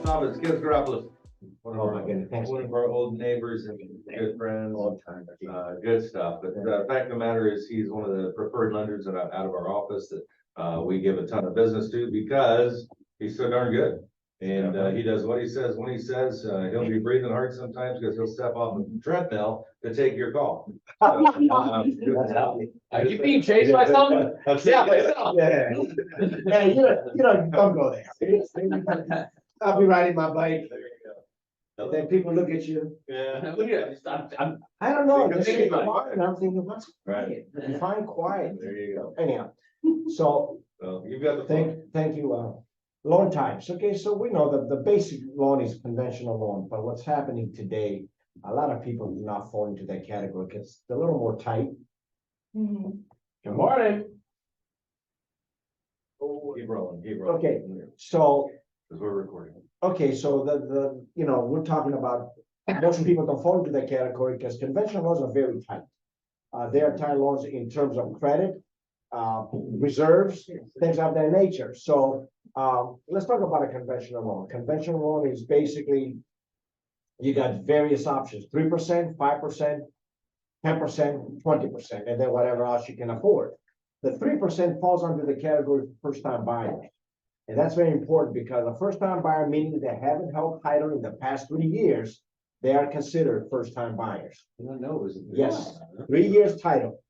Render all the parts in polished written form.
No, but it's Kenneth Garoppolo. Oh, my goodness, thanks. One of our old neighbors and good friends, Long time. good stuff. But the fact of the matter is, he's one of the preferred lenders out of our office that, we give a ton of business to because he's so darn good. And, he does what he says when he says, he'll be breathing hard sometimes because he'll step off the treadmill to take your call. That's healthy. Are you being chased by something? I'm saying Yeah, yeah, don't go there. I'll be riding my bike, then people look at you, Yeah. I don't know, Because they say anybody- quiet, and I'm thinking, what's Right. quiet? Define quiet. There you go. Anyhow, so So you've got the phone. thank you, loan types, okay, so we know that the basic loan is conventional loan, but what's happening today, a lot of people do not fall into that category, because it's a little more tight. Good morning. Keep rolling, Okay. So, Because we're recording. okay, so we're talking about, most people don't fall into that category, because conventional loans are very tight. They are tight loans in terms of credit, reserves, things of that nature. So, let's talk about a conventional loan. Conventional loan is basically, you got various options, 3%, 5%, 10%, 20%, and then whatever else you can afford. The 3% falls under the category of first-time buyers. And that's very important because a first-time buyer, meaning they haven't held title in the past 3 years, they are considered first-time buyers. I know, is it? Yes, 3 years title,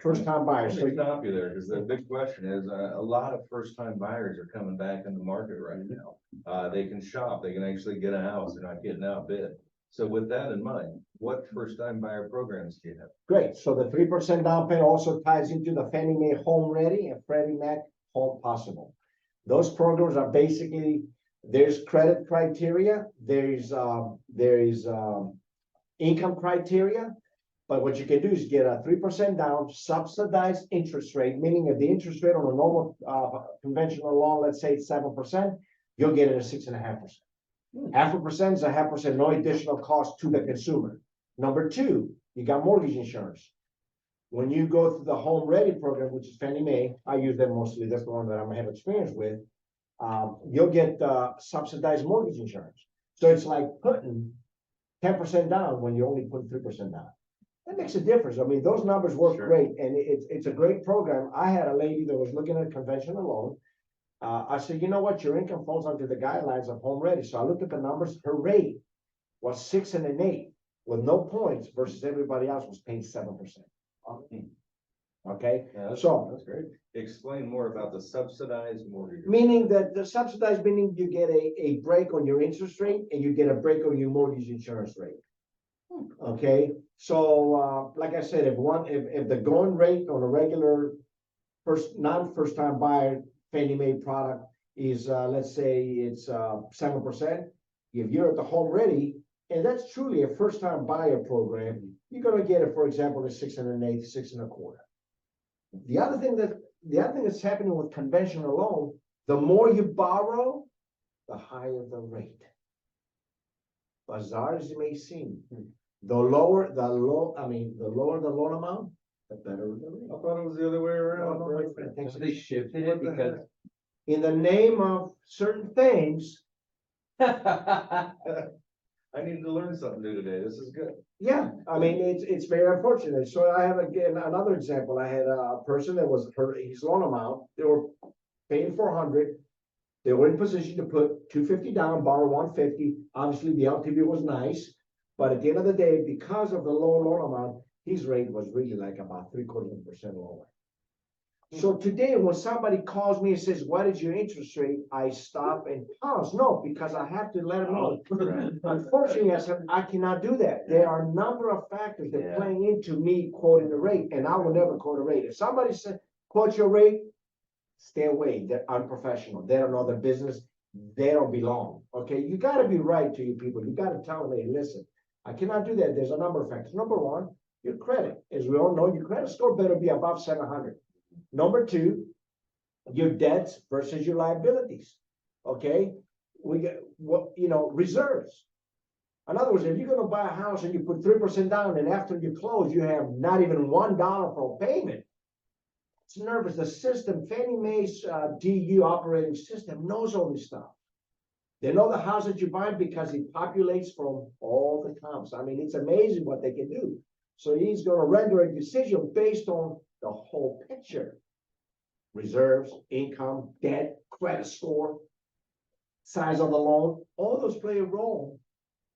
first-time buyers. Let me stop you there, because the big question is, a lot of first-time buyers are coming back in the market right now. They can shop, they can actually get a house, they're not getting outbid. So with that in mind, what first-time buyer programs do you have? Great, so the 3% down payment also ties into the Fannie Mae Home Ready and Freddie Mac Home Possible. Those programs are basically, there's credit criteria, there is income criteria. But what you can do is get a 3% down, subsidized interest rate, meaning if the interest rate on a normal conventional loan, let's say it's 7%, you'll get it at 6.5%. 0.5% is 0.5%, no additional cost to the consumer. Number two, you got mortgage insurance. When you go through the Home Ready program, which is Fannie Mae, I use them mostly, that's the one that I have experience with, you'll get subsidized mortgage insurance. So it's like putting 10% down when you only put 3% down. That makes a difference. I mean, those numbers work Sure. great, and it's a great program. I had a lady that was looking at a conventional loan. I said, you know what, your income falls under the guidelines of Home Ready. So I looked at the numbers. Her rate was 6 and an 8 with no points versus everybody else was paying 7%. Okay, Yeah, so that's great. Explain more about the subsidized mortgage. meaning that the subsidized, meaning you get a break on your interest rate and you get a break on your mortgage insurance rate. Okay, so like I said, if the going rate on a regular first time buyer Fannie Mae product is let's say it's 7%. If you're at the Home Ready, and that's truly a first time buyer program, you're gonna get it, for example, at 6 and an 8, 6 and a quarter. The other thing that's happening with conventional loan, the more you borrow, the higher the rate. Bizarre as it may seem, the lower the loan amount, the better the rate. I thought it was the other way around. No, my friend, thanks. They shifted it because. In the name of certain things, I need to learn something new today. This is good. yeah, I mean, it's very unfortunate. So I have again another example. I had a person that was his loan amount, they were paying 400. They were in position to put 250 down, borrow 150. Obviously, the LTV was nice, but at the end of the day, because of the low loan amount, his rate was really like about 0.75% lower. So today, when somebody calls me and says, what is your interest rate? I stop and pause. No, because I have to let them know. Unfortunately, I said, I cannot do that. There are a number of factors that Yeah. playing into me quoting the rate, and I will never quote a rate. If somebody said, quote your rate, stay away. They're unprofessional. They don't know their business. They don't belong. Okay, you got to be right to your people. You got to tell them, hey, listen, I cannot do that. There's a number of factors. Number one, your credit. As we all know, your credit score better be above 700. Number two, your debts versus your liabilities. Okay, we get reserves. In other words, if you're going to buy a house and you put 3% down, and after you close, you have not even $1 for a payment. It's nervous. The system, Fannie Mae's DU operating system knows all this stuff. They know the house that you buy because it populates from all the comps. I mean, it's amazing what they can do. So he's gonna render a decision based on the whole picture. Reserves, income, debt, credit score, size of the loan, all those play a role.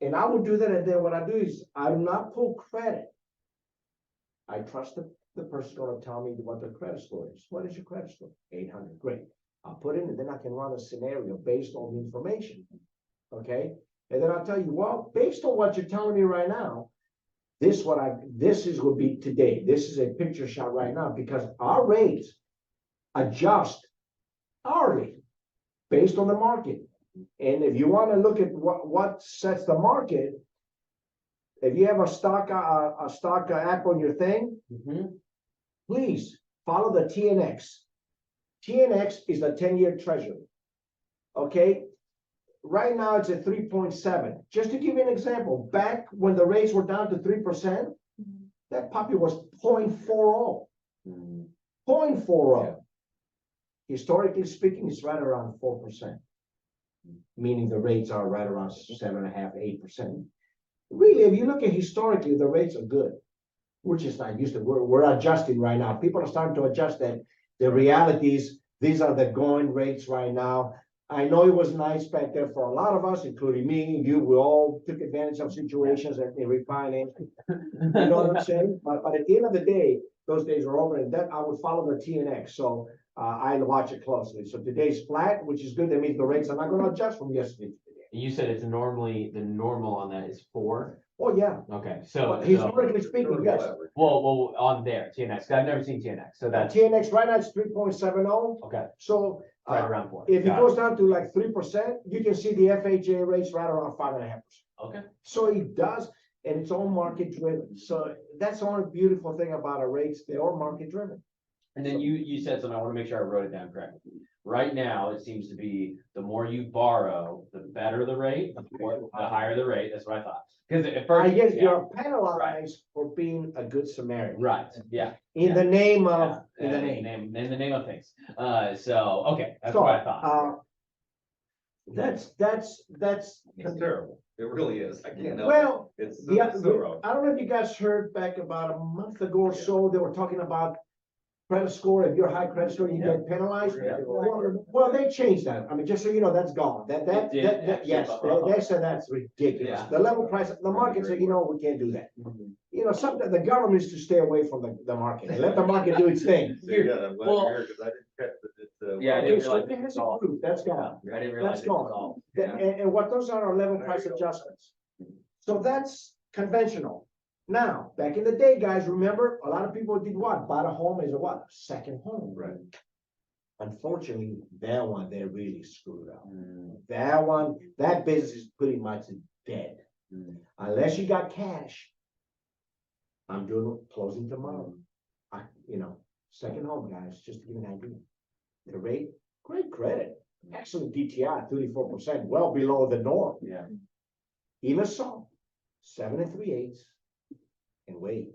And I would do that, and then what I do is I do not pull credit. I trust the person's gonna tell me what their credit score is. What is your credit score? 800, great. I'll put in, and then I can run a scenario based on the information. Okay, and then I'll tell you, well, based on what you're telling me right now, this would be today. This is a picture shot right now because our rates adjust hourly based on the market. And if you want to look at what sets the market, if you have a stock app on your thing, please follow the TNX. TNX is the 10-year treasury. Okay, right now it's at 3.7. Just to give you an example, back when the rates were down to 3%, that puppy was 0.40. 0.40. Historically speaking, it's right around 4%. Meaning the rates are right around 7.5%, 8%. Really, if you look at historically, the rates are good. We're just not used to it. We're adjusting right now. People are starting to adjust that. The reality is, these are the going rates right now. I know it was nice back there for a lot of us, including me, you, we all took advantage of situations and refinance. You know what I'm saying? But at the end of the day, those days are over, and that I would follow the TNX. So I watch it closely. So today's flat, which is good. That means the rates are not going to adjust from yesterday to today. You said it's normally, the normal on that is 4. Oh, yeah. Okay, so, But historically speaking, yes. well, on there, TNX, 'cause I've never seen TNX, so that's, TNX right now is 3.70. okay, So right around 4. if it Got goes down to like 3%, you can see the FHA rates right around 5.5%. Okay, So it does, and it's all market driven. So that's the only beautiful thing about our rates. They're all market driven. and then you said something, I wanna make sure I wrote it down correctly. Right now, it seems to be the more you borrow, the better the rate, the higher the rate, that's what I thought. Cause at I first. guess yeah, you're penalized for being a good Samaritan. Right, yeah. In the name of, yeah, in the name. In the name of things, so, okay, that's So, what I thought. That's It's terrible. It really is. I can't help it. well, It's yeah, so wrong. I don't know if you guys heard back about a month ago or so, they were talking about credit score. If you're high credit score, you get penalized. Yeah. Well, they changed that. I mean, just so you know, that's gone. It did actually Yes, go up. they said that's ridiculous. Yeah. The level price, the market said, we can't do that. Mhm. You know, sometimes the government is to stay away from the market and let the market do its thing. Yeah, I'm glad Well- you're here because I didn't catch that. Yeah, I Okay, didn't so realize it it has was all. improved. That's gone. I didn't realize That's it was gone. all. And what those are level There price you go. adjustments. So that's conventional. Now, back in the day, guys, remember, a lot of people did what? Bought a home as a what? Second home. Right. Unfortunately, that one, they really screwed up. Mm, That one, that business is pretty much dead. mm, Unless you got cash. I'm doing closing tomorrow. Second home, guys, just to give you an idea. The rate, great credit. Actually, DTI 34%, well below the norm. yeah, Even so, 7 3/8, and wait,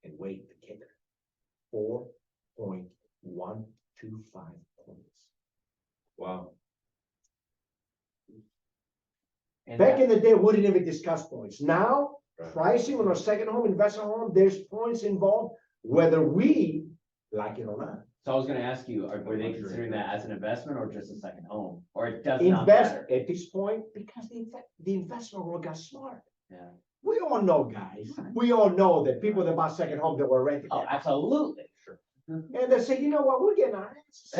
the kicker. 4.125 points. Wow. and Back that- in the day, we didn't even discuss points. Now, Right. pricing on a second home, investment home, there's points involved, whether we like it or not. so I was gonna ask you, were they Luxury. considering that as an investment or just a second home, or it does not Invest matter? at this point, because the investment world got smart. Yeah, We all know, guys, we all know that people that bought second homes that were renting. oh, absolutely, sure. And they say, you know what, we're getting our asses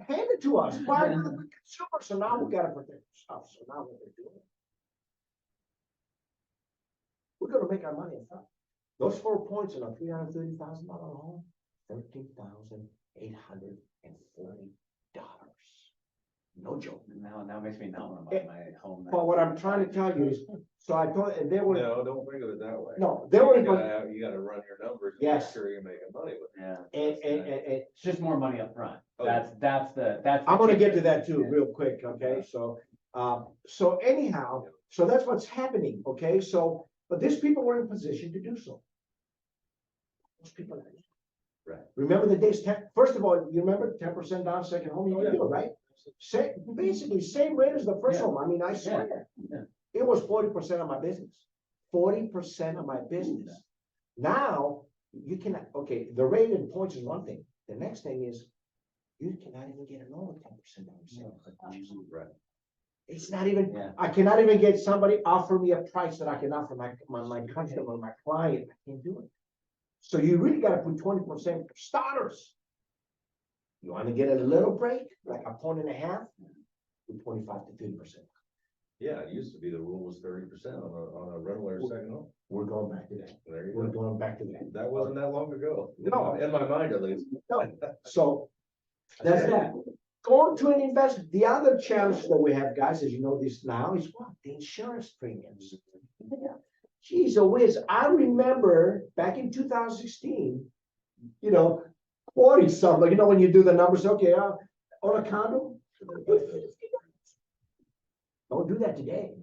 handed to us. Why? We're consumers, so now we gotta protect ourselves. So now what they're doing. We're gonna make our money in front. Those 4 points in a $330,000 home, $13,840. No joke. Now it makes me not wanna buy my home. But what I'm trying to tell you is, so I told, and they were, No, don't think of it that way. no, they were, You gotta run your numbers. and Yes. Make sure you're making money with it. Yeah, and it's just more money up front. Oh, That's the. I'm gonna get to that too, Yeah. real quick, okay, so anyhow, so that's what's happening, okay, so, but these people were in position to do so. Those people, Right. Remember the days, first of all, you remember 10% down, second home, you Oh, can yeah. do it, right? Basically same rate as the first Yeah. home, I mean, I swear. Yeah. It was 40% of my business, 40% of my business. Now, you cannot, okay, the rate in points is one thing, the next thing is, you cannot even get a loan with 10% down. Right. It's not even, Yeah. I cannot even get somebody offer me a price that I can offer my customer, my client, I can't do it. So you really gotta put 20% for starters. You wanna get a little break, like a point and a half, put 25 to 30%. Yeah, it used to be the rule was 30% on a rental or second home. We're going back to that. There you We're go. going back to that. That wasn't that long ago. No. In my mind at least. No, so that's that. Going to an investment, the other challenge that we have, guys, as you know this now, is what? The insurance premiums. Geez, a whiz, I remember back in 2016, 40 something, when you do the numbers, okay, on a condo. Don't do that today.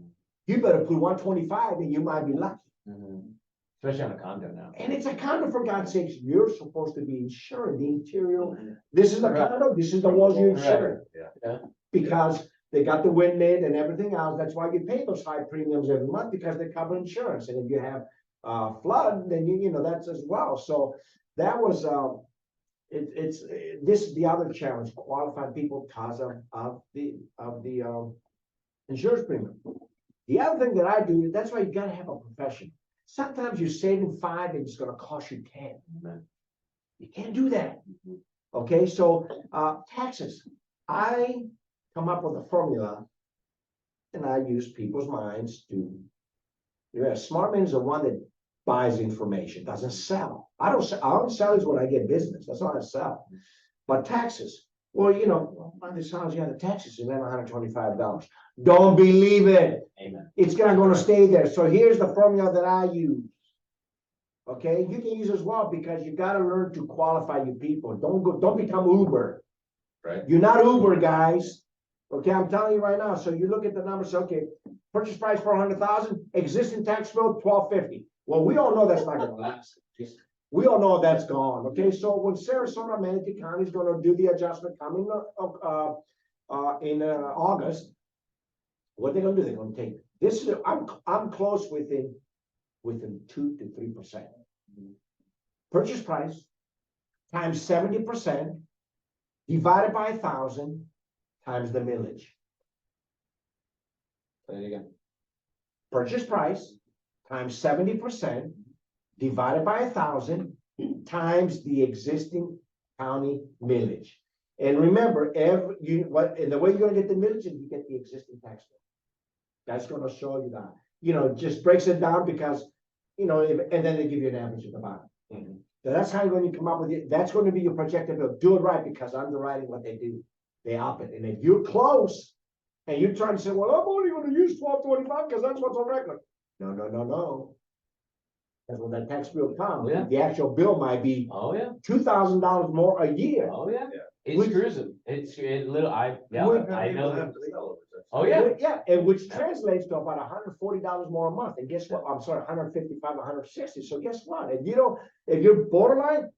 You better put 125 and you might be lucky. Mhm. Especially on a condo now. And it's a condo, for God's sakes, you're supposed to be insuring the interior. This is the condo, this is the walls you insure. Yeah. Because they got the wind made and everything else, that's why you pay those high premiums every month, because they cover insurance, and if you have flood, then that's as well, so that was, this is the other challenge, qualified people because of the insurance premium. The other thing that I do, that's why you gotta have a profession. Sometimes you're saving 5 and it's gonna cost you 10. You can't do that. Okay, so taxes. I come up with a formula and I use people's minds to. A smart man is the one that buys information, doesn't sell. I don't sell is when I get business. That's all I sell. But taxes. Well, on this house, the taxes is then $125. Don't believe it. Amen. It's not gonna stay there. So here's the formula that I use. Okay, you can use as well, because you gotta learn to qualify your people. Don't become Uber. Right. You're not Uber, guys. Okay, I'm telling you right now. So you look at the numbers, okay, purchase price 400,000, existing tax bill 1,250. Well, we all know that's not gonna last. We all know that's gone. Okay, so when Sarasota, Manatee County is gonna do the adjustment coming in August, what they're gonna do? They're gonna take this. I'm close within 2 to 3%. Purchase price times 70% divided by 1,000 times the millage. There you go. Purchase price times 70% divided by 1,000 times the existing county millage. And remember, and the way you're gonna get the millage is you get the existing tax bill. That's gonna show you that. It just breaks it down because, and then they give you an average at the bottom. Mhm. So that's how you're going to come up with it. That's going to be your projected bill. Do it right, because underwriting, what they do, they up it. And if you're close and you're trying to say, well, I'm only going to use 1225 because that's what's on record. No. That's when that tax bill comes. Yeah. The actual bill might be Oh, yeah. $2,000 more a year. Oh, yeah. Yeah. It Which- screws them. It little, I People know. have to sell it. Oh, yeah. Yeah, and which translates to about $140 more a month. And guess what? I'm sorry, 155, 160. So guess what? If you're borderline,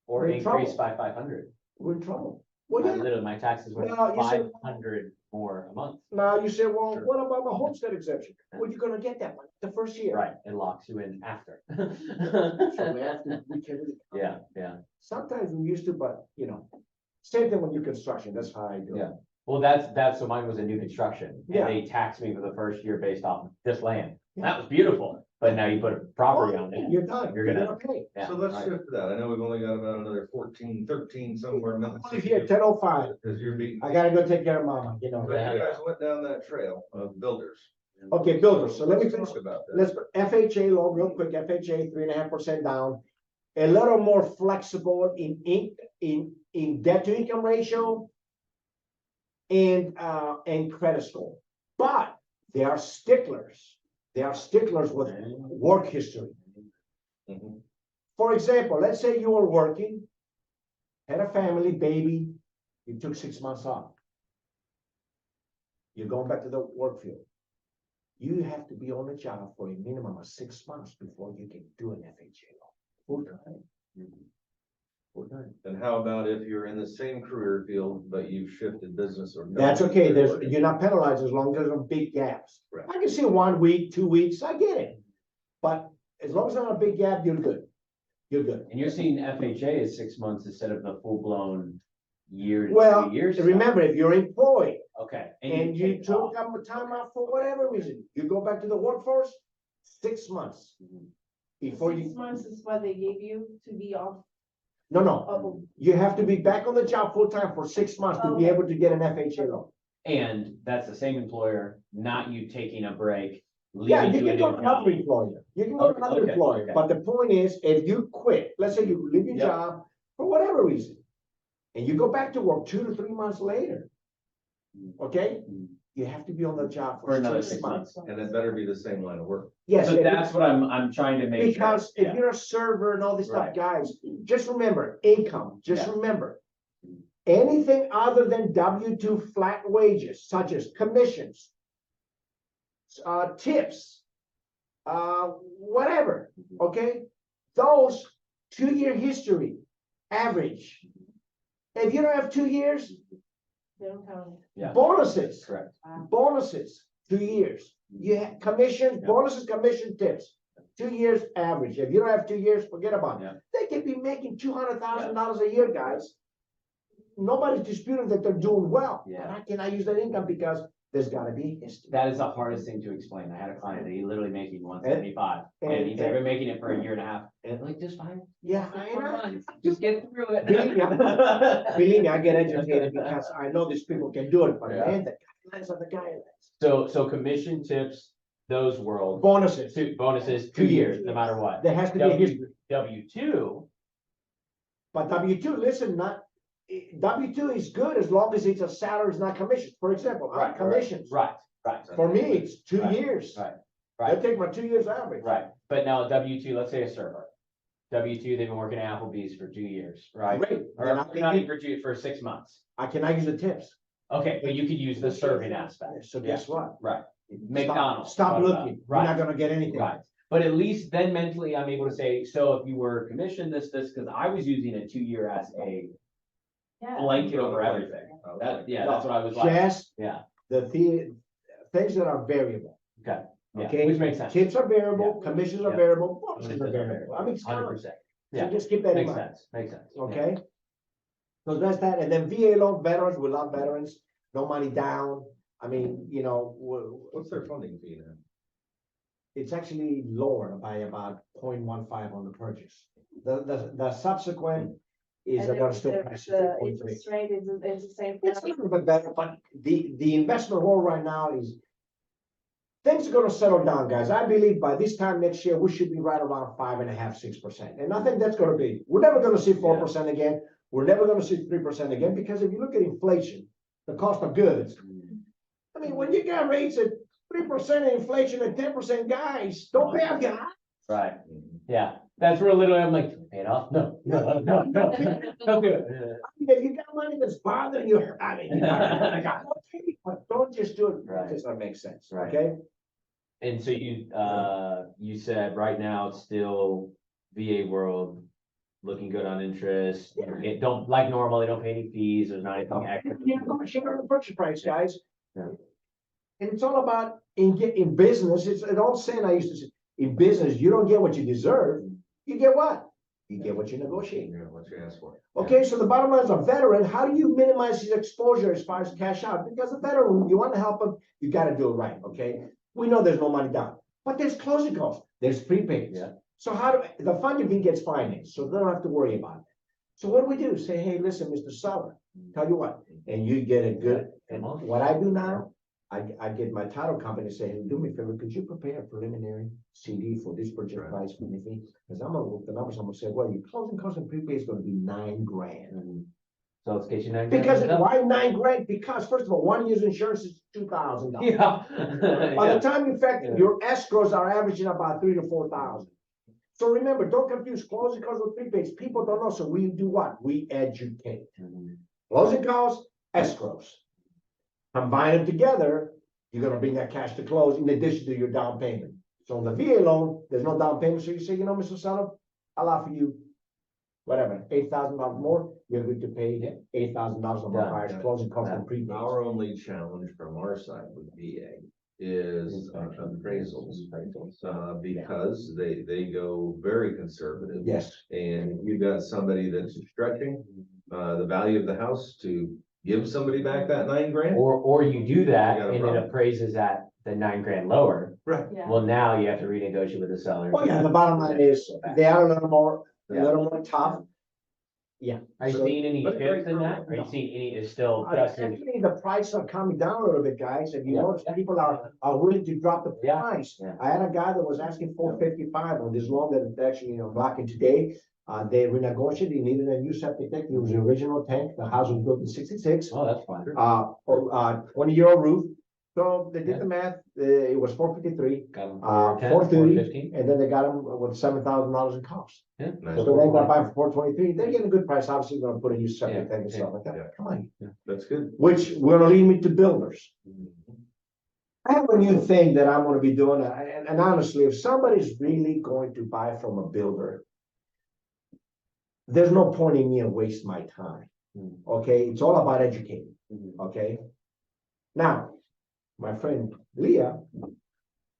Or We're in increase trouble. by 500. we're in trouble. Well, yeah. Literally, my taxes were Well, you said- 500 more a month. Now you say, well, Sure. what about the homestead exemption? Well, you're gonna get that one the first year. Right, it locks you in after. So we can really. Yeah. Sometimes we used to, but same thing when you construction, that's how I do it. Yeah. Well, that's, so mine was a new construction. Yeah. And they taxed me for the first year based off this land. Yeah. That was beautiful, but now you put property on it. You're done. You're gonna- pay. Yeah, So let's right. shift to that. I know we've only got about another 14, 13 somewhere. minutes. Only here, 10:05. Because you're beating. I gotta go take care of mama, But you guys went down that trail of builders. Okay, builders, so let me Let's finish. talk about that. Let's, FHA loan, real quick, FHA, 3.5% down. A little more flexible in debt to income ratio and credit score. But they are sticklers. They are sticklers with work history. Mhm. For example, let's say you were working, had a family, baby, you took 6 months off. You're going back to the work field. You have to be on the job for a minimum of 6 months before you can do an FHA loan, full time. And how about if you're in the same career field, but you've shifted business or? That's okay, you're not penalized as long as there's no big gaps. Right. I can see 1 week, 2 weeks, I get it. But as long as there's not a big gap, you're good. You're good. And you're seeing FHA is 6 months instead of the full-blown year to Well, 2 years? remember, if you're employed Okay. and you take it took off. up time out for whatever reason, you go back to the workforce, 6 months Mhm. before 6 you, months is what they gave you to be off. no. Oh, You have to be back on the job full time for 6 months to be Okay. able to get an FHA loan. And that's the same employer, not you taking a break. Yeah, leaving you to a can go to different job. another employer. You can go to Okay, another okay, employer, okay. but the point is, if you quit, let's say you leave your Yep. job for whatever reason. And you go back to work 2 to 3 months later. Okay? Mm. You have to be on the job For for another 6 6 months. months. And it better be the same line of work. Yes, So if- that's what I'm trying to make. sure. because if Yeah. you're a server and all this stuff, Right. guys, just remember, income, just Yeah. remember. Anything other than W-2 flat wages, such as commissions, tips, whatever, okay? Those 2-year history, average. If you don't have 2 years, they don't count it. Yeah. bonuses, Correct. bonuses, 2 years. You have commission, Yeah. bonuses, commission, tips. 2 years average. If you don't have 2 years, forget about Yeah. it. They can be making $200,000 a year, guys. Nobody's disputing that they're doing well. Yeah. But how can I use that income? Because there's gotta be history. That is the hardest thing to explain. I had a client that he literally making 175 and he's and- been making it for a year and a half. and- Like, just fine. Yeah, Just I one know. month. Just get through it. Believe me, I get educated because I know these people can do it, but Yeah. man, the guidelines are the guidelines. So commission tips, those world, Bonuses, bonuses, 2 years, no matter what. there has to be a history. W2, But W-2, listen, W-2 is good as long as it's a salary, it's not commissions. For example, Right, commissions. right. For me, it's 2 Right, years. right, I right. take my 2 years average. Right, but now W2, let's say a server. W2, they've been working at Applebee's for 2 years, right? Great. Or Then not even for 6 months. I cannot use the tips. Okay, but you could use the serving aspect. So guess what? Right. McDonald's. Stop what about- looking. You're not Right, gonna get anything. right. But at least then mentally, I'm able to say, so if you were commissioned because I was using a 2-year as a Yeah. blanket over everything. That, yeah, that's what I was like, Just yeah, things that are variable. okay. Yeah, Okay. which makes sense. Tips are variable, commissions are Yeah. variable, bonuses are variable. I mean, it's common. 100%. So Yeah, just keep that in makes mind, sense, makes sense. Yeah. okay? So that's that, and then VA loan, veterans, we love veterans, no money down. I mean, What's their funding fee then? it's actually lower by about 0.15 on the purchase. The subsequent is And they're gonna the- still the- price the 3.3. interest rate is the same. It's a little bit better, but the investment world right now is. Things are gonna settle down, guys. I believe by this time next year, we should be right around 5.5, 6%. And I think that's gonna be, we're never gonna see 4% again. We're never gonna see 3% again, because if you look at inflation, the cost of goods. I mean, when you got rates at 3% inflation and 10%, guys, don't pay off your house. Right, yeah, that's where literally I'm like, pay it off, no, don't do it. If you got money that's bothering you, I mean, you got, but don't just do it Right. because that makes sense, Right. okay? And so you said right now it's still VA world, looking good on interest. It don't, like normal, they don't pay any fees, there's not anything extra. Yeah, go share the purchase price, guys. Yeah. And it's all about in business, it's an old saying I used to say, in business, you don't get what you deserve, you get what? You get what you negotiate. Yeah, what you ask for. Okay, so the bottom line is a veteran, how do you minimize his exposure as far as cash out? Because a veteran, you want to help him, you gotta do it right, okay? We know there's no money down, but there's closing costs, there's prepayments. Yeah. So the funding fee gets financed, so they don't have to worry about it. So what do we do? Say, hey, listen, Mr. Seller, tell you what, and you get a good, and what I do now, I get my title company to say, hey, do me a favor, could you prepare a preliminary CD for this purchase Right. price for me? Because I'm gonna look the numbers, I'm gonna say, well, your closing cost and prepay is gonna be $9,000. So it's case you know. Because why $9,000? Because first of all, 1 year's insurance is $2,000. Yeah. By the time you factor, Yeah. your escrows are averaging about 3,000 to 4,000. So remember, don't confuse closing costs with prepays. People don't know, so we do what? We educate. Closing costs, escrows. Combine them together, you're gonna bring that cash to close in addition to your down payment. So on the VA loan, there's no down payment, so you say, you know, Mr. Seller, I'll offer you whatever, $8,000 more, you're going to pay $8,000 on the Done. buyer's closing cost and prepaid. Our only challenge from our side with VA is appraisals. Because they go very conservative. Yes, And you've got somebody that's stretching, the value of the house to give somebody back that $9,000. Or you do that You got a and it problem. appraises at the $9,000 lower. Right. Yeah. Well, now you have to renegotiate with the seller. oh yeah, the bottom line is, they are a little more tough. Yeah. Are you So- seeing any but shifts in that? Are you No. seeing any, is still Uh, just Actually, the prices are coming down a little bit, guys, and you Yeah. notice people are willing to drop the Yeah. price. Yeah. I had a guy that was asking $455 on this loan that actually, blocking today. They renegotiated, he needed a new septic tank, it was the original tank, the house was built in 66. Oh, that's fine. 20-year-old roof, so they did Yeah. the math, it was $453. Got 'em 410, 410, 430, 415. and then they got them with $7,000 in cost. Nice. So they got by for 423, they're getting a good price, obviously, gonna put a new septic Yeah, tank and yeah, stuff like yeah. that, come on. That's good. Which will lead me to builders. I have a new thing that I'm gonna be doing, and honestly, if somebody's really going to buy from a builder, there's no point in me to waste my time, Mm. okay? It's all about educating, Mhm. okay? Now, my friend Leah,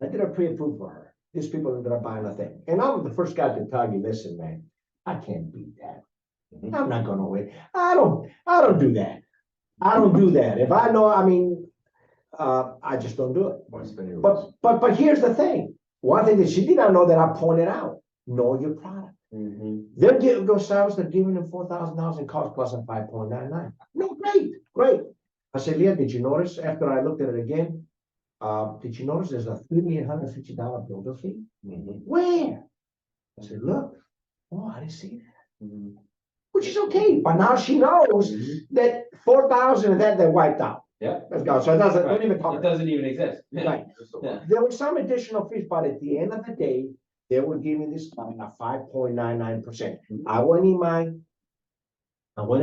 I did a pre-approve for her. These people ended up buying a thing. And I'm the first guy to tell you, listen, man, I can't beat that. Mhm. I'm not gonna wait. I don't do that. I don't do that. If I know, I just don't do it. Why spend your But here's the thing. One thing that she did not know that I pointed out, know your product. Mhm. They're giving those sellers, they're giving them $4,000 in cost plus a 5.99. No, great. I said, Leah, did you notice after I looked at it again? Did you notice there's a $3,850 builder fee? Mhm. Where? I said, look, oh, I didn't see that. Mhm. Which is okay, but now she knows Mhm. that 4,000 of that they wiped out. Yeah. Let's go. So it doesn't, don't even It cover. doesn't even exist. Right. Just a Yeah. lot. There were some additional fees, but at the end of the day, they were giving this a 5.99%. I went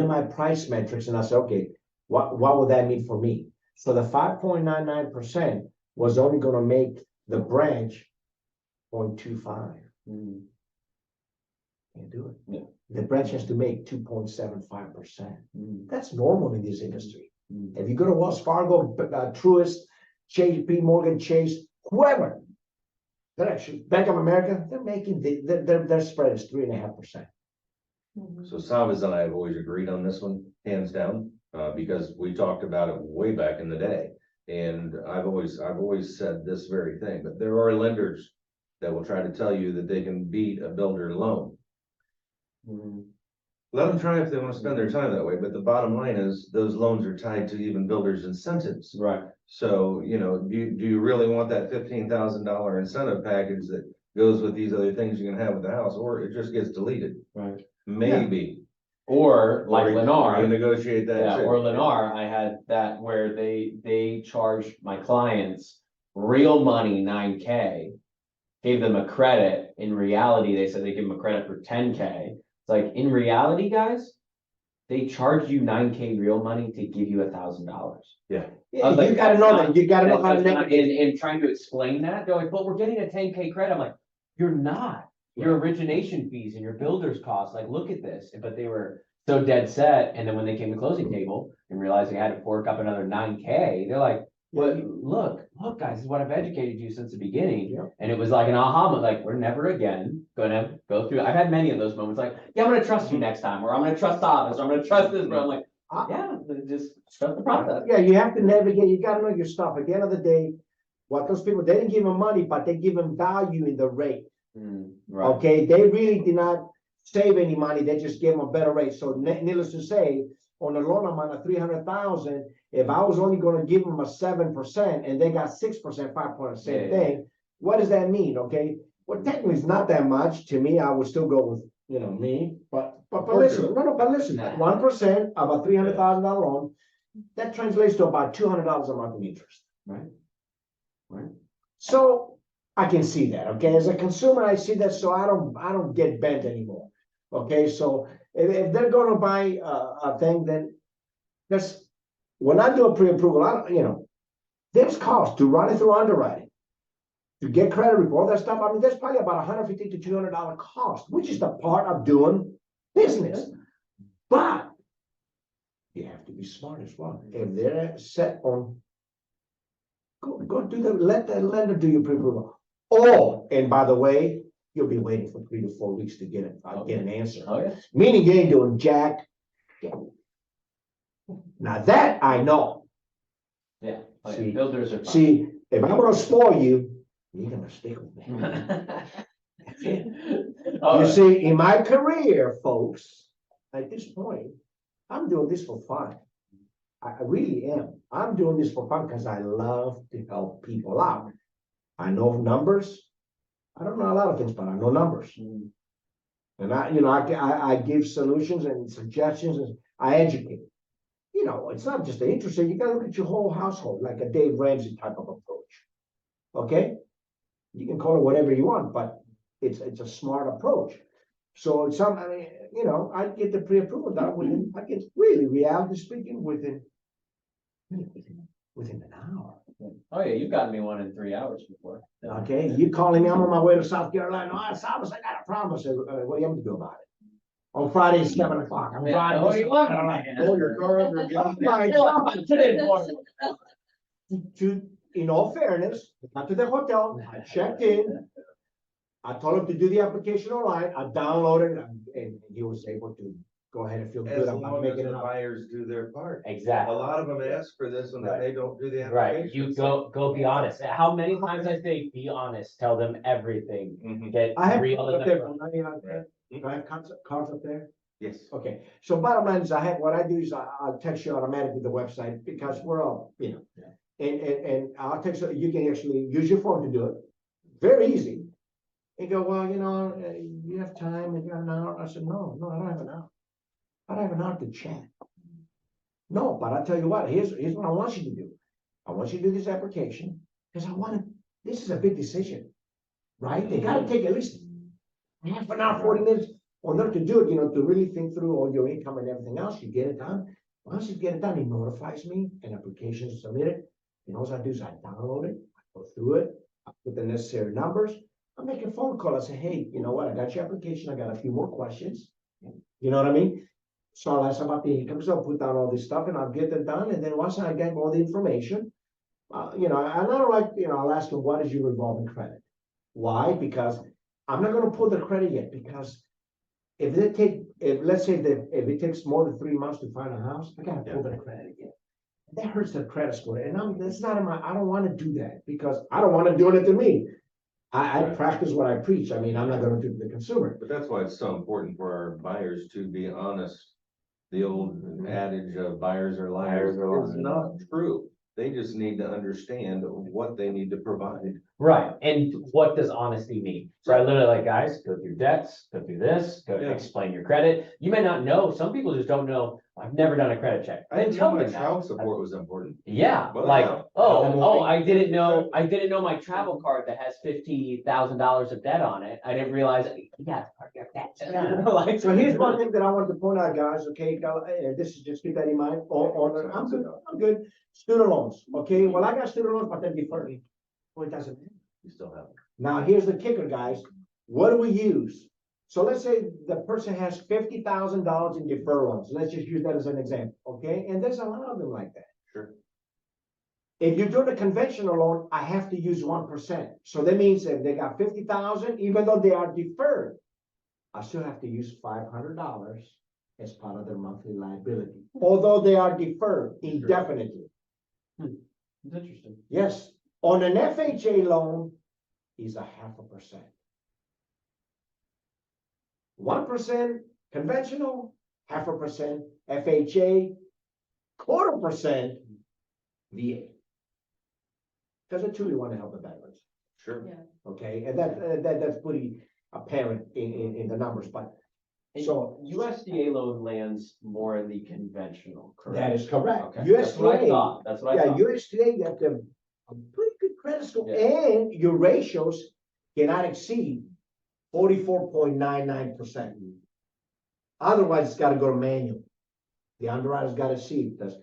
in my price metrics and I said, okay, what would that mean for me? So the 5.99% was only gonna make the branch 0.25. Mhm. Can't do it. Yeah. The branch has to make 2.75%. Mhm. That's normal in this industry. Mhm. If you go to Wells Fargo, Truist, J.P. Morgan, Chase, whoever, they're actually, Bank of America, they're making, their spread is 3.5%. Mhm. So Savas and I have always agreed on this one, hands down, because we talked about it way back in the day. And I've always said this very thing, but there are lenders that will try to tell you that they can beat a builder loan. Mhm. Let them try if they want to spend their time that way, but the bottom line is those loans are tied to even builders' incentives. Right. So, do you really want that $15,000 incentive package that goes with these other things you can have with the house, or it just gets deleted? Right. Maybe. Or like Or you Lennar. negotiate that. Yeah, too. or Lennar, I had that where they charged my clients real money, 9K. Gave them a credit. In reality, they said they give them a credit for 10K. It's like, in reality, guys, they charge you 9K real money to give you $1,000. Yeah, I was like, you gotta that's know not- that, you gotta know how to That's not- navigate. in trying to explain that, they're like, but we're getting a 10K credit. I'm like, you're not. Your origination fees and your builder's costs, like, look at this. But they were so dead set. And then when they came to closing table and realized they had to fork up another 9K, they're like, well, look, guys, this is what I've educated you since the beginning. Yeah. And it was like an aha moment, like, we're never again gonna go through. I've had many of those moments, like, yeah, I'm gonna trust you next time, or I'm gonna trust Savas, or I'm gonna trust this, but I'm like, yeah, just trust the process. Yeah, you have to navigate, you gotta know your stuff. At the end of the day, what those people, they didn't give them money, but they give them value in the rate. Right. Okay, they really did not save any money, they just gave them a better rate. So needless to say, on a loan amount of 300,000, if I was only gonna give them a 7% and they got 6%, 5 point, same Yeah. thing, what does that mean, okay? Well, technically, it's not that much. To me, I would still go with, me, but listen, but listen, 1% of a $300,000 loan, that translates to about $200 a month in interest. Right. So I can see that, okay? As a consumer, I see that, so I don't get bent anymore. Okay, so if they're gonna buy a thing, then when I do a pre-approval, there's cost to run it through underwriting, to get credit report, all that stuff. I mean, there's probably about $150 to $200 cost, which is the part of doing business. But you have to be smart as well. If they're set on, go do let the lender do your pre-approval. Oh, and by the way, you'll be waiting for 3 to 4 weeks to get an answer. Oh, yeah. Meaning you ain't doing jack. Now that I know. Yeah. Oh, yeah. See- Builders are. fun. See, if I'm gonna spoil you, you're gonna stick with me. Oh, You yeah. see, in my career, folks, at this point, I'm doing this for fun. I really am. I'm doing this for fun because I love to help people out. I know numbers. I don't know a lot of things, but I know numbers. Mm. And I give solutions and suggestions and I educate. You know, it's not just the interest rate, you gotta look at your whole household, like a Dave Ramsey type of approach. Okay? You can call it whatever you want, but it's a smart approach. So I mean, you know, I get the pre-approval done within, I get really, reality speaking, within an hour. Oh, yeah, you've gotten me one in 3 hours before. Okay, you calling me, I'm on my way to South Carolina, oh, Cyrus, I got a problem. I said, what do you have to do about it? On Friday, 7 o'clock, I'm Yeah, driving. oh, to you South love Carolina. it. Oh, your car under a gun. My Yeah, God. today morning. In all fairness, I got to the hotel, I checked in. I told him to do the application online, I downloaded it, and he was able to go ahead and feel As good about long as making the it up. buyers do their part. A Exactly. lot of them ask for this and then they don't do the Right, application. you go be honest. How many times I say, be honest, tell them everything, Mhm. get I have real cards in up the there, front. do I have cards up there? Yes. Okay, so bottom line is what I do is I'll text you automatically the website because we're all, you know. And I'll text you, you can actually use your phone to do it, very easy. And go, well, you know, you have time and you have an hour. I said, no, I don't have an hour. I don't have an hour to chat. No, but I'll tell you what, here's what I want you to do. I want you to do this application, because this is a big decision, right? They gotta take at least half an hour, 40 minutes in order to do it, you know, to really think through all your income and everything else, you get it done. Once you get it done, it notifies me, an application is submitted. And all I do is I download it, I go through it, I put the necessary numbers, I make a phone call, I say, hey, you know what, I got your application, I got a few more questions. You know what I mean? So I'll ask about the income, so I'll put down all this stuff and I'll get it done, and then once I get all the information, you know, and I don't like, you know, I'll ask them, what is your revolving credit? Why? Because I'm not gonna pull the credit yet, because let's say that if it takes more than 3 months to find a house, I gotta pull the credit again. That hurts the credit score, and that's not I don't wanna do that, because I don't wanna do it to me. I Right. practice what I preach, I mean, I'm not gonna do it to the consumer. But that's why it's so important for our buyers to be honest. The old adage of buyers are liars is not true. They just need to understand what they need to provide. Right, and what does honesty mean? So I literally like, guys, go through debts, go through this, go Yeah. explain your credit. You may not know, some people just don't know, I've never done a credit check. I didn't know Tell my them that. child support was important. Yeah, Well, like, yeah. I didn't know my travel card that has $50,000 of debt on it. I didn't realize, yeah, that's. Yeah. Like, So here's one thing that I want to point out, guys, okay, this is, just keep that in mind, I'm good, student loans, okay, well, I got student loans, but they're deferred. Well, it doesn't matter. You still have. Now, here's the kicker, guys, what do we use? So let's say the person has $50,000 in deferred loans, let's just use that as an example, okay, and there's a lot of them like that. Sure. If you're doing a conventional loan, I have to use 1%, so that means if they got 50,000, even though they are deferred, I still have to use $500 as part of their monthly liability, although they are deferred indefinitely. It's interesting. Yes, on an FHA loan is 0.5%. 1% conventional, 0.5% FHA, 0.25% VA. Because I truly want to help the veterans, Sure. okay, and that's pretty apparent in the numbers, but so USDA loan lands more in the conventional, correct? that is correct. Okay, that's what I USDA, thought, that's what I yeah, thought. USDA, you have to have a pretty good credit score, Yeah. and your ratios cannot exceed 44.99%. Otherwise, it's gotta go to manual. The underwriter's gotta see, does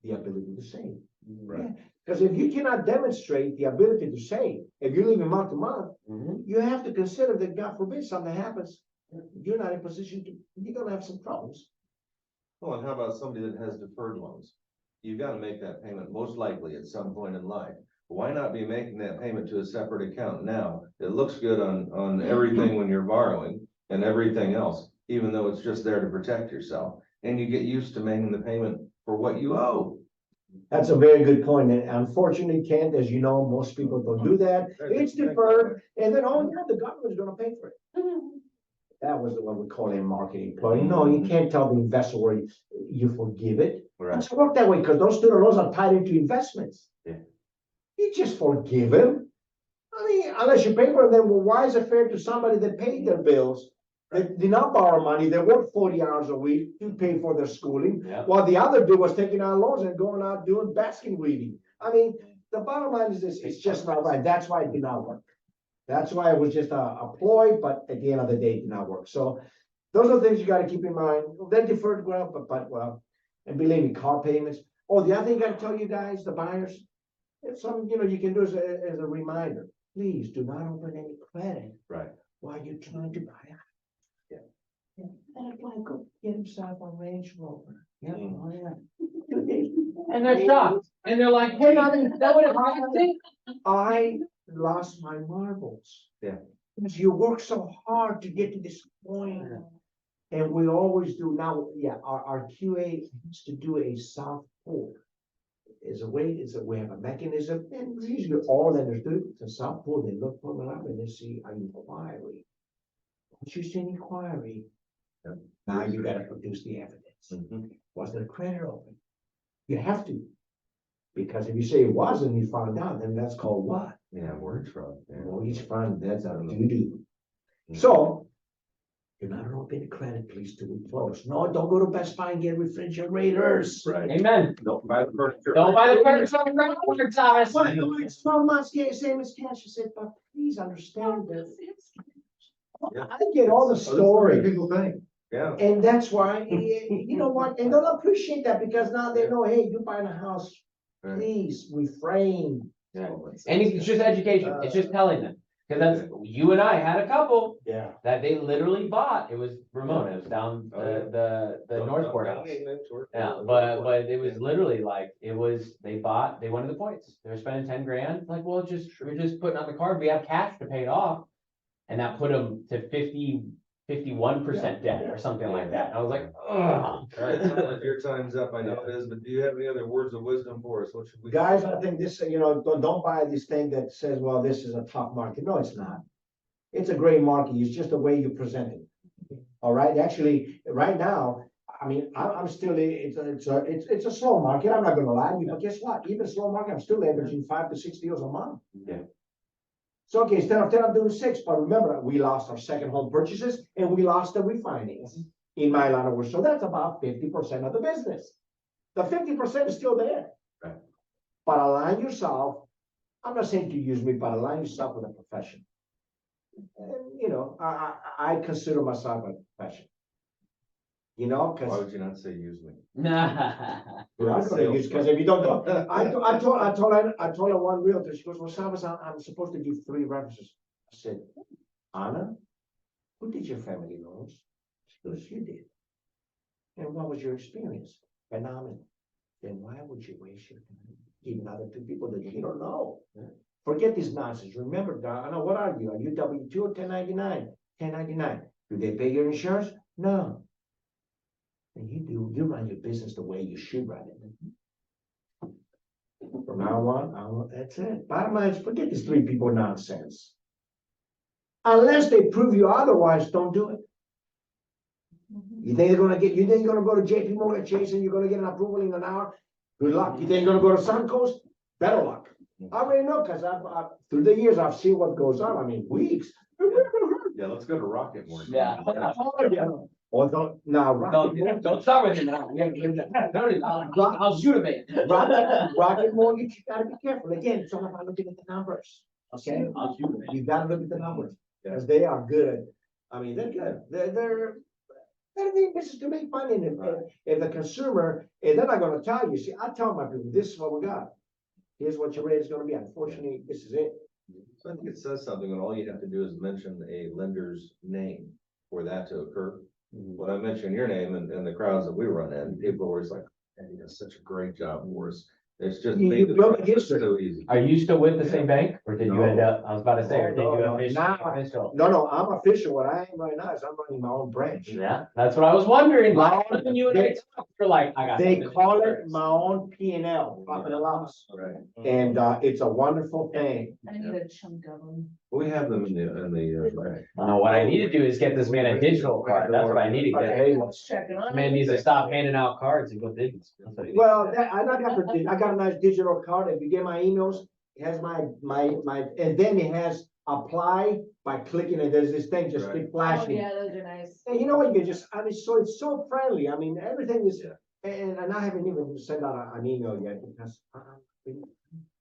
the ability to save. Right. Because if you cannot demonstrate the ability to save, if you're living month to month, Mhm. you have to consider that, God forbid, something happens, you're not in position to, you're gonna have some problems. Well, and how about somebody that has deferred loans? You've got to make that payment most likely at some point in life. Why not be making that payment to a separate account now? It looks good on everything when you're borrowing and everything else, even though it's just there to protect yourself. And you get used to making the payment for what you owe. That's a very good point, and unfortunately, Kent, as you know, most people don't do that. It's deferred, and then, oh, yeah, the government's gonna pay for it. That was what we call a marketing ploy. No, you can't tell the investor where you forgive it. It Right. doesn't work that way, because those student loans are tied into investments. Yeah. You just forgive them. I mean, unless you pay for them, well, why is it fair to somebody that paid their bills? That did not borrow money, they worked 40 hours a week to pay for their schooling, Yeah. while the other dude was taking out loans and going out doing basket weaving. I mean, the bottom line is this, it's just not right. That's why it did not work. That's why it was just a ploy, but at the end of the day, it did not work. So those are things you gotta keep in mind. They deferred well, but well, and believe me, car payments. Oh, the other thing I gotta tell you guys, the buyers, it's something, you can do as a reminder. Please do not open any credit Right. while you're trying to buy a house. That guy go get himself a Range Rover. Yeah. Oh, yeah. And they're shocked, and they're like, hey, that would have happened. I lost my marbles. Yeah. Because you work so hard to get to this point. And we always do now, yeah, our QA has to do a soft pull. We have a mechanism, and usually all lenders do, it's a soft pull, they look for it up and they see an inquiry. Once you see an inquiry, Yep. now you gotta produce the evidence. Mhm. Was there credit open? You have to. Because if you say it wasn't, you found out, then that's called what? Yeah, mortgage fraud. Yeah. Mortgage fraud, that's a doo-doo. Mhm. So, you're not open credit, please, till we close. No, don't go to Best Buy and get refrigerators. Right. Amen. Don't buy the furniture. Don't buy the furniture on the ground, Thomas. Well, it's 12 months, same as cash, I said, but please understand that. Yeah. I get all the Oh, that's what stories. people think. Yeah. And that's why, you know what, and they'll appreciate that, because now they know, hey, you're buying a house, Right. please refrain. Yeah. And it's just education, it's just telling them, cause that's, you and I had a couple Yeah. that they literally bought, it was Ramona, it was down Oh, yeah. the Northport house. Yeah, but it was literally like, they wanted the points, they were spending 10 grand, like, well, we're just putting on the card, we have cash to pay it off. And that put them to 51% debt or something like that, and I was like, ugh. All right, Tyler, your time's up, I know it is, but do you have any other words of wisdom for us? What should we? Guys, I think this, don't buy this thing that says, well, this is a tough market. No, it's not. It's a great market. It's just the way you present it. All right, actually, right now, I mean, I'm still, it's a slow market. I'm not gonna lie to you, but guess what? Even slow market, I'm still averaging 5 to 6 deals a month. Yeah. So, okay, instead of 10, I'm doing 6, but remember, we lost our second home purchases and we lost the refinance in my line of work. So that's about 50% of the business. The 50% is still there. Right. But align yourself, I'm not saying to use me, but align yourself with a profession. And, I consider myself a profession. Why because would you not say use me? because if you don't know, I told her one realtor, she goes, well, Salvas, I'm supposed to give 3 references. I said, Anna, who did your family loans? She goes, you did. And what was your experience? Phenomenal. Then why would you waste your time giving other 2 people that you don't know? Forget this nonsense. Remember, Anna, what are you? Are you W-2 or 1099? 1099. Do they pay your insurance? No. And you run your business the way you should run it. From now on, that's it. Bottom line is, forget this 3 people nonsense. Unless they prove you otherwise, don't do it. You think you're gonna go to JP Morgan Chase and you're gonna get an approval in an hour? Good luck. You think you're gonna go to Suncoast? Better luck. I already know, because I've through the years, I've seen what goes on. I mean, weeks. Yeah, let's go to Rocket Mortgage. Yeah. Or Don't start with it now. I'll shoot a bit. Rocket Mortgage, you gotta be careful. Again, it's all about looking at the numbers. Okay, I'll shoot a bit. you gotta look at the numbers, because they are good. I mean, they're good. They're in business to make money. And if the consumer, and they're not gonna tell you, see, I tell my people, this is what we got. Here's what your rate is gonna be. Unfortunately, this is it. So I think it says something when all you have to do is mention a lender's name. for that to occur. When I mentioned your name and the crowds that we run in, people were just like, man, he does such a great job for us. It's just You made the built a process history. so easy. Are you still with the same bank or did you end up, I was about to say, or did No, you no, officially? now- official? No, I'm official. What I am right now is I'm running my own branch. Yeah, that's what I was wondering. My Like, when you and I talked, you're like, I got. They something to call do it first. my own P and L, profit and loss. Right. And, it's a wonderful thing. I need a chunk of them. We have them in the. No, what I need to do is get this man a digital card. That's what I need to get. Okay. I was checking on. This man needs to stop handing out cards and go digital. That's what he needs. Well, I got a nice digital card. If you get my emails, it has my, and then it has apply by clicking it. There's this thing just keep Oh, flashing. yeah, those are nice. And you know what, you just, I mean, so it's so friendly, I mean, everything is, Yeah. and I haven't even sent out an email yet, because.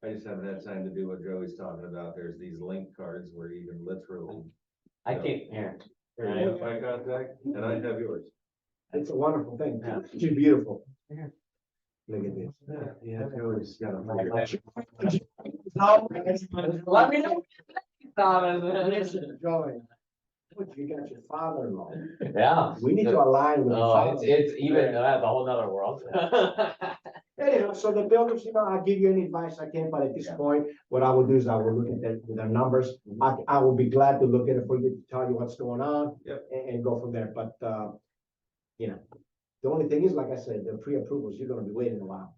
I just haven't had time to do what Joey's talking about. There's these link cards where you can literally. I can't, here. Here, you have my contact and I have yours. It's a wonderful thing, Yeah. it's just beautiful. Yeah. Look at this. Yeah, Joey's got to figure it out. Let me know. Listen, Joey, what, you got your father-in-law, Yeah. we need to align with. the Oh, father. it's even, that's a whole nother world. Anyhow, so the builders, you know, I'll give you any advice I can, but at this point, what I will do is I will look at the numbers. I will be glad to look at it for you, to tell you what's going on. Yep. And go from there, but, you know, the only thing is, like I said, the pre-approvals, you're gonna be waiting a while.